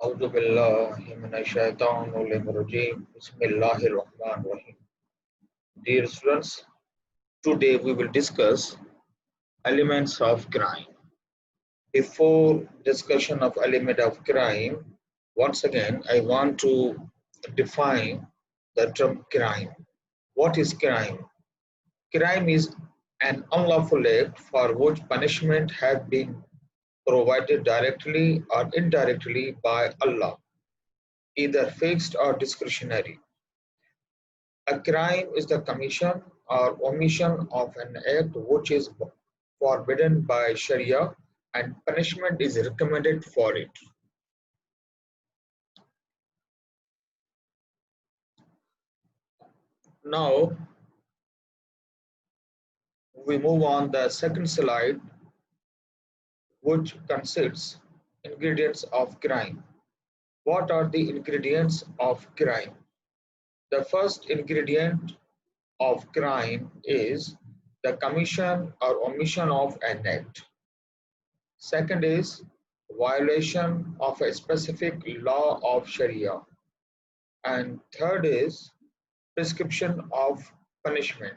أعوذ بالله من الشيطان الرجيم. Bismillahirrahmanirrahim. Dear students, today we will discuss elements of crime. Before discussion of element of crime, once again I want to define the term crime. What is crime? Crime is an unlawful act for which punishment has been provided directly or indirectly by Allah, either fixed or discretionary. A crime is the commission or omission of an act which is forbidden by Sharia and punishment is recommended for it. Now, we move on the second slide, which consists ingredients of crime. What are the ingredients of crime? The first ingredient of crime is the commission or omission of an act. Second is violation of a specific law of Sharia. And third is prescription of punishment.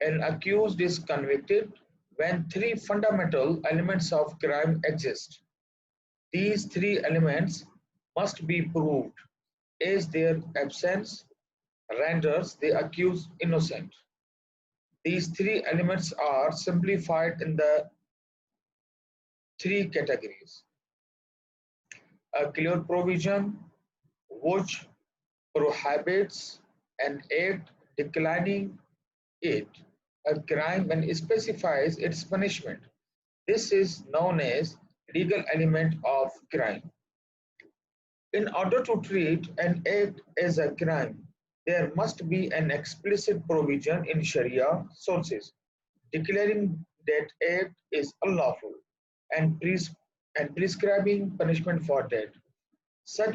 an accused is convicted when three fundamental elements of crime exist. These three elements must be proved, as their absence renders the accused innocent. These three elements are simplified in the three categories. A clear provision which prohibits an act declining it, a crime, and specifies its punishment. This is known as legal element of crime. In order to treat an act as a crime, there must be an explicit provision in Sharia sources declaring that act is unlawful and prescribing punishment for that. Such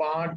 5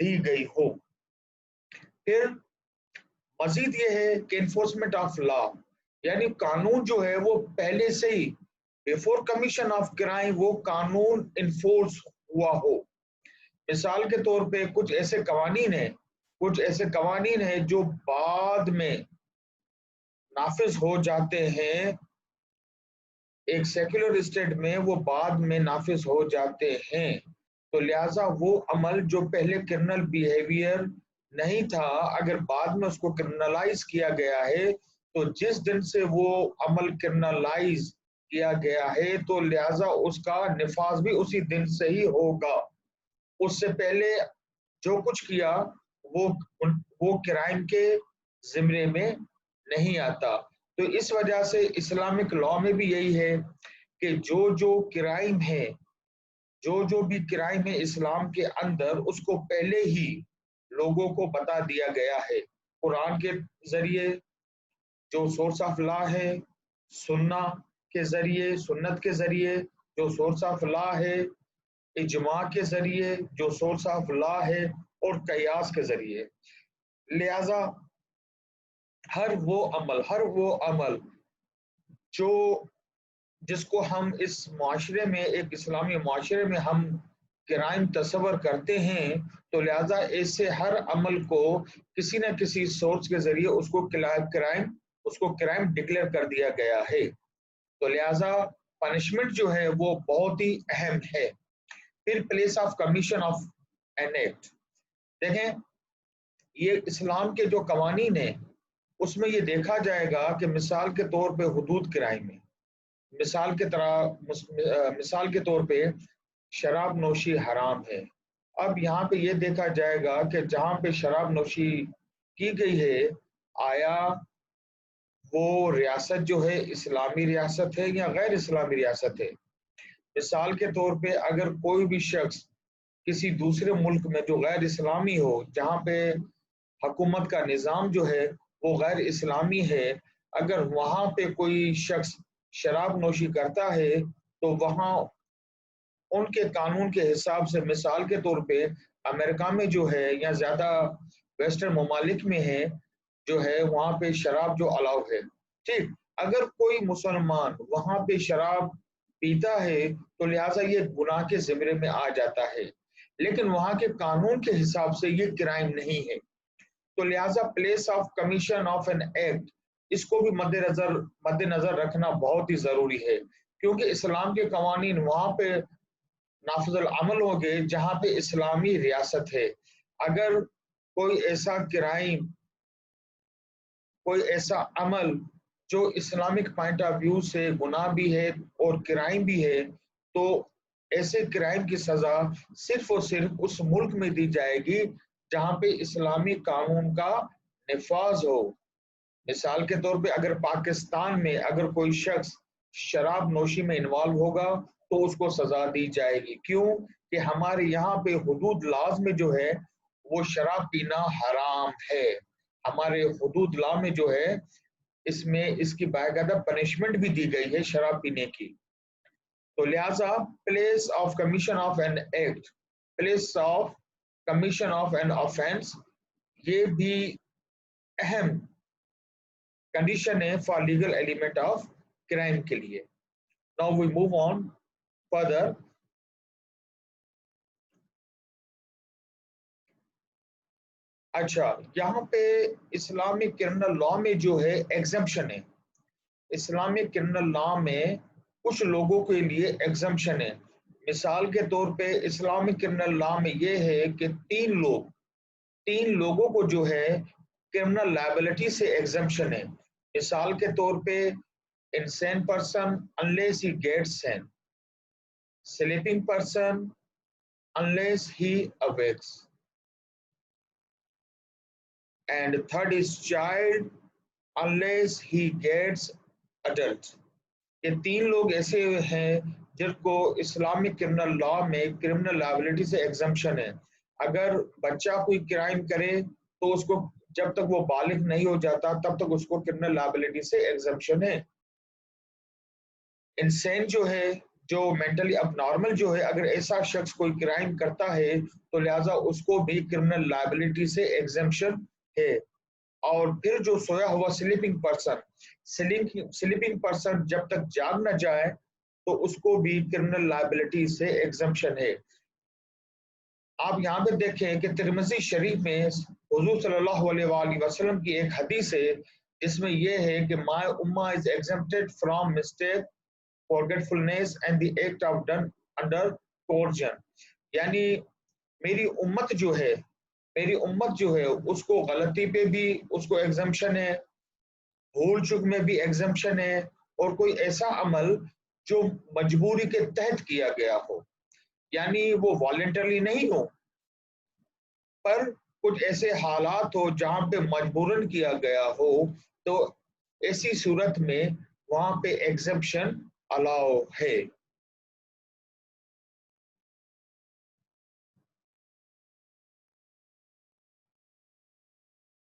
دی گئی ہو۔ پھر مزید یہ ہے کہ enforcement of law, یعنی قانون جو ہے وہ پہلے سے ہی بیفور کمیشن آف کرائم وہ قانون انفورس ہوا ہو۔ مثال کے طور پہ کچھ ایسے قوانین ہیں جو بعد میں نافذ ہو جاتے ہیں، ایک سیکولر اسٹیٹ میں وہ بعد میں نافذ ہو جاتے ہیں، تو لہٰذا وہ عمل جو پہلے کرنل بیہیویئر نہیں تھا، اگر بعد میں اس کو کرنلائز کیا گیا ہے تو جس دن سے وہ عمل کرنلائز کیا گیا ہے تو لہٰذا اس کا نفاذ بھی اسی دن سے ہی ہوگا۔ اس سے پہلے جو کچھ کیا وہ کرائم کے زمرے میں نہیں آتا۔ تو اس وجہ سے اسلامک لا میں بھی یہی ہے کہ جو کرائم ہے، جو بھی کرائم ہے اسلام کے اندر، اس کو پہلے ہی لوگوں کو بتا دیا گیا ہے، قرآن کے ذریعے جو سورس آف لا ہے، سنت کے ذریعے جو سورس آف لا ہے، اجماع کے ذریعے جو سورس آف لا ہے، اور قیاس کے ذریعے۔ لہذا ہر وہ عمل جو جس کو ہم اس معاشرے میں، ایک اسلامی معاشرے میں ہم کرائم تصور کرتے ہیں، تو لہذا ایسے ہر عمل کو کسی نہ کسی سورس کے ذریعے اس کو کرائم ڈکلیئر کر دیا گیا ہے۔ تو لہذا پنشمنٹ جو ہے وہ بہت ہی اہم ہے۔ پھر place of commission of an act, دیکھیں یہ اسلام کے جو قوانین ہیں اس میں یہ دیکھا جائے گا کہ مثال کے طور پہ حدود کرائم ہے، مثال کے طور پہ شراب نوشی حرام ہے۔ اب یہاں پہ یہ دیکھا جائے گا کہ جہاں پہ شراب نوشی کی گئی ہے، آیا وہ ریاست جو ہے اسلامی ریاست ہے یا غیر اسلامی ریاست ہے؟ مثال کے طور پہ اگر کوئی بھی شخص کسی دوسرے ملک میں جو غیر اسلامی ہو، جہاں پہ حکومت کا نظام جو ہے وہ غیر اسلامی ہے، اگر وہاں پہ کوئی شخص شراب نوشی کرتا ہے تو وہاں ان کے قانون کے حساب سے، مثال کے طور پہ امریکہ میں جو ہے یا زیادہ ویسٹرن ممالک میں ہے جو ہے، وہاں پہ شراب جو الاؤ ہے، ٹھیک، اگر کوئی مسلمان وہاں پہ شراب پیتا ہے تو لہٰذا یہ گناہ کے زمرے میں آ جاتا ہے، لیکن وہاں کے قانون کے حساب سے یہ کرائم نہیں ہے۔ تو لہٰذا place of commission of an act, اس کو بھی مد نظر رکھنا بہت ہی ضروری ہے، کیونکہ اسلام کے قوانین وہاں پہ نافذ العمل ہو گئے جہاں پہ اسلامی ریاست ہے۔ اگر کوئی ایسا کرائم، کوئی ایسا عمل جو اسلامک پوائنٹ آف ویو سے گناہ بھی ہے اور کرائم بھی ہے، تو ایسے کرائم کی سزا صرف اور صرف اس ملک میں دی جائے گی جہاں پہ اسلامی قانون کا نفاذ ہو۔ مثال کے طور پہ اگر پاکستان میں اگر کوئی شخص شراب نوشی میں انوالو ہوگا تو اس کو سزا دی جائے گی، کیوں کہ ہمارے یہاں پہ حدود لاز میں جو ہے وہ شراب پینا حرام ہے، ہمارے حدود لا میں جو ہے اس میں اس کی باقاعدہ پنشمنٹ بھی دی گئی ہے شراب پینے کی۔ تو لہٰذا place of commission of an act, place of commission of an offence, یہ بھی اہم کنڈیشن ہے for legal element of crime کے لیے۔ Now we move on further. اچھا، یہاں پہ اسلامک کرنل لا میں جو ہے ایگزمپشن ہے، اسلامک کرنل لا میں کچھ لوگوں کے لیے ایگزمپشن ہے۔ مثال کے طور پہ اسلامک کرنل لا میں یہ ہے کہ تین لوگوں کو جو ہے کرمنل لائبلٹی سے ایگزمپشن ہے۔ مثال کے طور پہ insane person unless he gets sane, sleeping person unless he awakes, and third is child unless he gets adult۔ یہ تین لوگ ایسے ہیں جن کو اسلامک کرمنل لا میں کرمنل لائبلٹی سے ایگزمپشن ہے۔ اگر بچہ کوئی کرائم کرے تو اس کو جب تک وہ بالغ نہیں ہو جاتا تب تک اس کو کرمنل لائبلٹی سے ایگزمپشن ہے۔ انسین جو ہے جو مینٹلی اب نارمل جو ہے اگر ایسا شخص کوئی کرائم کرتا ہے تو لہٰذا اس کو بھی کرمنل لائبلٹی سے ایگزمپشن ہے. اور پھر جو سویا ہوا سلیپنگ پرسن جب تک جاگ نہ جائے تو اس کو بھی کرمنل لائبلٹی سے ایگزمپشن ہے. آپ یہاں پہ دیکھیں کہ ترمذی شریف میں حضور صلی اللہ علیہ وآلہ وسلم کی ایک حدیث ہے جس میں یہ ہے کہ my ummah is exempted from mistake, forgetfulness and the act of done under coercion. یعنی میری امت جو ہے اس کو غلطی پہ بھی اس کو ایگزمپشن ہے، بھول چک میں بھی ایگزمپشن ہے، اور کوئی ایسا عمل جو مجبوری کے تحت کیا گیا ہو، یعنی وہ والنٹرلی نہیں ہو پر کچھ ایسے حالات ہو جہاں پہ مجبوراً کیا گیا ہو، تو ایسی صورت میں وہاں پہ ایگزمپشن الاؤ ہے.